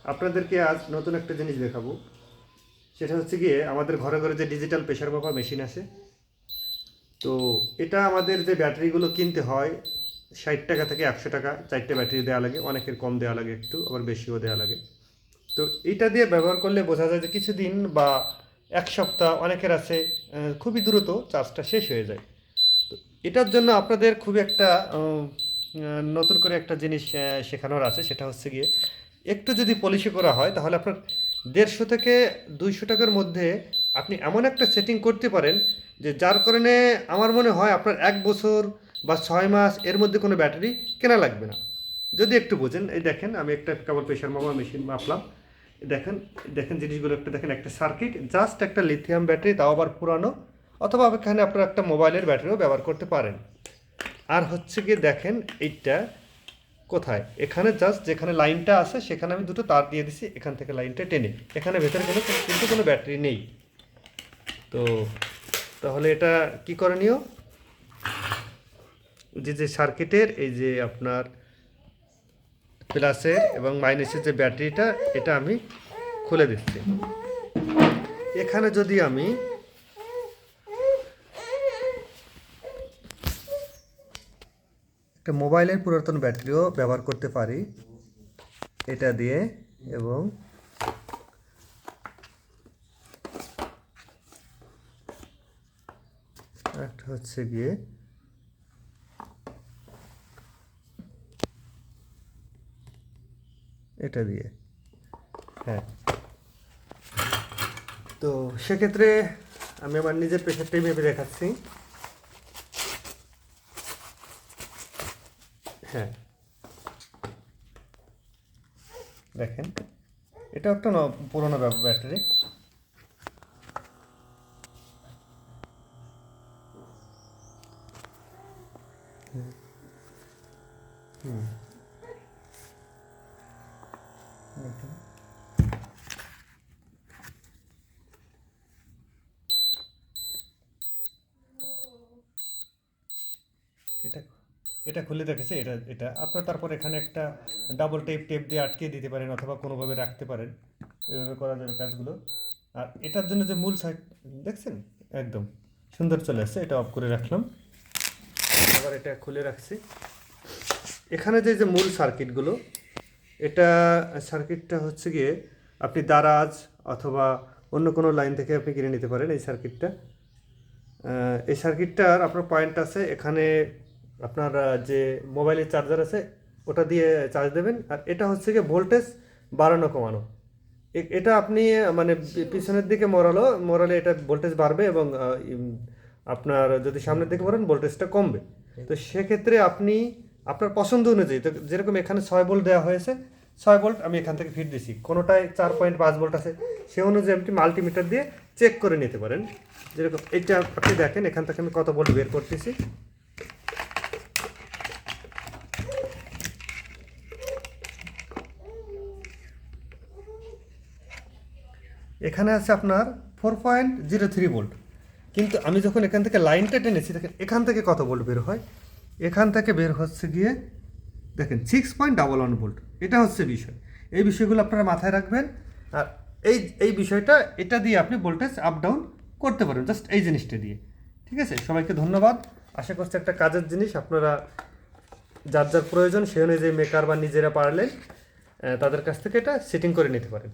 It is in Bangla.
আপনাদেরকে আজ নতুন একটা জিনিস দেখাবো। সেটা হচ্ছে গিয়ে আমাদের ঘরে ঘরে যে ডিজিটাল প্রেসার মাপার মেশিন আছে, তো এটা আমাদের যে ব্যাটারিগুলো কিনতে হয় 60 টাকা থেকে 100 টাকা, 4টে ব্যাটারি দেওয়া লাগে, অনেকের কম দেওয়া লাগে, একটু আবার বেশিও দেওয়া লাগে। তো এটা দিয়ে ব্যবহার করলে বোঝা যায় যে কিছুদিন বা এক সপ্তাহ, অনেকের আছে খুবই দ্রুত চার্জটা শেষ হয়ে যায়। তো এটার জন্য আপনাদের খুবই একটা নতুন করে একটা জিনিস শেখানোর আছে। সেটা হচ্ছে গিয়ে একটু যদি পলিশি করা হয় তাহলে আপনার 150 থেকে 200 টাকার মধ্যে আপনি এমন একটা সেটিং করতে পারেন যে যার কারণে আমার মনে হয় আপনার 1 বছর বা 6 মাস এর মধ্যে কোনো ব্যাটারি কেনা লাগবে না, যদি একটু বোঝেন। এই দেখেন, আমি একটা কেবল প্রেশার মাপার মেশিন মাপলাম। দেখেন, দেখেন জিনিসগুলো একটু দেখেন। একটা সার্কিট, জাস্ট একটা লিথিয়াম ব্যাটারি, তাও আবার পুরানো, অথবা এখানে আপনার একটা মোবাইলের ব্যাটারিও ব্যবহার করতে পারেন। আর হচ্ছে গিয়ে দেখেন এইটা কোথায়, এখানে জাস্ট যেখানে লাইনটা আছে সেখানে আমি দুটো তার দিয়ে দিছি, এখান থেকে লাইনটা টেনে, এখানে ভেতরে কিন্তু কোনো ব্যাটারি নেই। তো তাহলে এটা কি করণীয়, যে সার্কিটের এই যে আপনার প্লাসের এবং মাইনাসের যে ব্যাটারিটা, এটা আমি খুলে দিচ্ছি। এখানে যদি আমি একটা মোবাইলের পুরাতন ব্যাটারিও ব্যবহার করতে পারি এটা দিয়ে, এবং একটা হচ্ছে গিয়ে এটা দিয়ে। হ্যাঁ, তো সেক্ষেত্রে আমি আমার নিজের প্রেশারটাই ভেবে দেখাচ্ছি। হ্যাঁ, দেখেন, এটা একটা পুরোনো ব্যাটারি। দেখেন, এটা এটা খুলে দেখেছে। এটা এটা আপনার তারপর এখানে একটা ডাবল টেপ দিয়ে আটকে দিতে পারেন, অথবা কোনোভাবে রাখতে পারেন। এভাবে করা যাবে কাজগুলো। আর এটার জন্য যে মূল সাইড দেখছেন, একদম সুন্দর চলে আসছে। এটা অফ করে রাখলাম, আবার এটা খুলে রাখছি। এখানে যে যে মূল সার্কিটগুলো, এটা সার্কিটটা হচ্ছে গিয়ে আপনি দারাজ অথবা অন্য কোনো লাইন থেকে আপনি কিনে নিতে পারেন। এই সার্কিটটা, এই সার্কিটটার আপনার পয়েন্ট আছে এখানে। আপনার যে মোবাইলের চার্জার আছে ওটা দিয়ে চার্জ দেবেন। আর এটা হচ্ছে গিয়ে ভোল্টেজ বাড়ানো কমানো। এটা আপনি মানে পিছনের দিকে মোড়ালে এটা ভোল্টেজ বাড়বে, এবং আপনার যদি সামনের দিকে মোড়ান ভোল্টেজটা কমবে। তো সেক্ষেত্রে আপনি আপনার পছন্দ অনুযায়ী, তো যেরকম এখানে 6 ভোল্ট দেওয়া হয়েছে, 6 ভোল্ট আমি এখান থেকে ফিট দিছি, কোনোটায় 4.5 ভোল্ট আছে, সে অনুযায়ী আপনি মাল্টিমিটার দিয়ে চেক করে নিতে পারেন। যেরকম এটা আপনি দেখেন, এখান থেকে আমি কত ভোল্ট বের করতেছি। এখানে আছে আপনার 4.03 ভোল্ট, কিন্তু আমি যখন এখান থেকে লাইনটা টেনেছি, দেখেন এখান থেকে কত ভোল্ট বের হয়। এখান থেকে বের হচ্ছে গিয়ে দেখেন 6.11 ভোল্ট। এটা হচ্ছে বিষয়। এই বিষয়গুলো আপনারা মাথায় রাখবেন। আর এই বিষয়টা, এটা দিয়ে আপনি ভোল্টেজ আপ ডাউন করতে পারেন, জাস্ট এই জিনিসটা দিয়ে। ঠিক আছে, সবাইকে ধন্যবাদ। আশা করছি একটা কাজের জিনিস আপনারা যার যার প্রয়োজন সে অনুযায়ী মেকার বা নিজেরা পারলেন তাদের কাছ থেকে এটা সেটিং করে নিতে পারেন।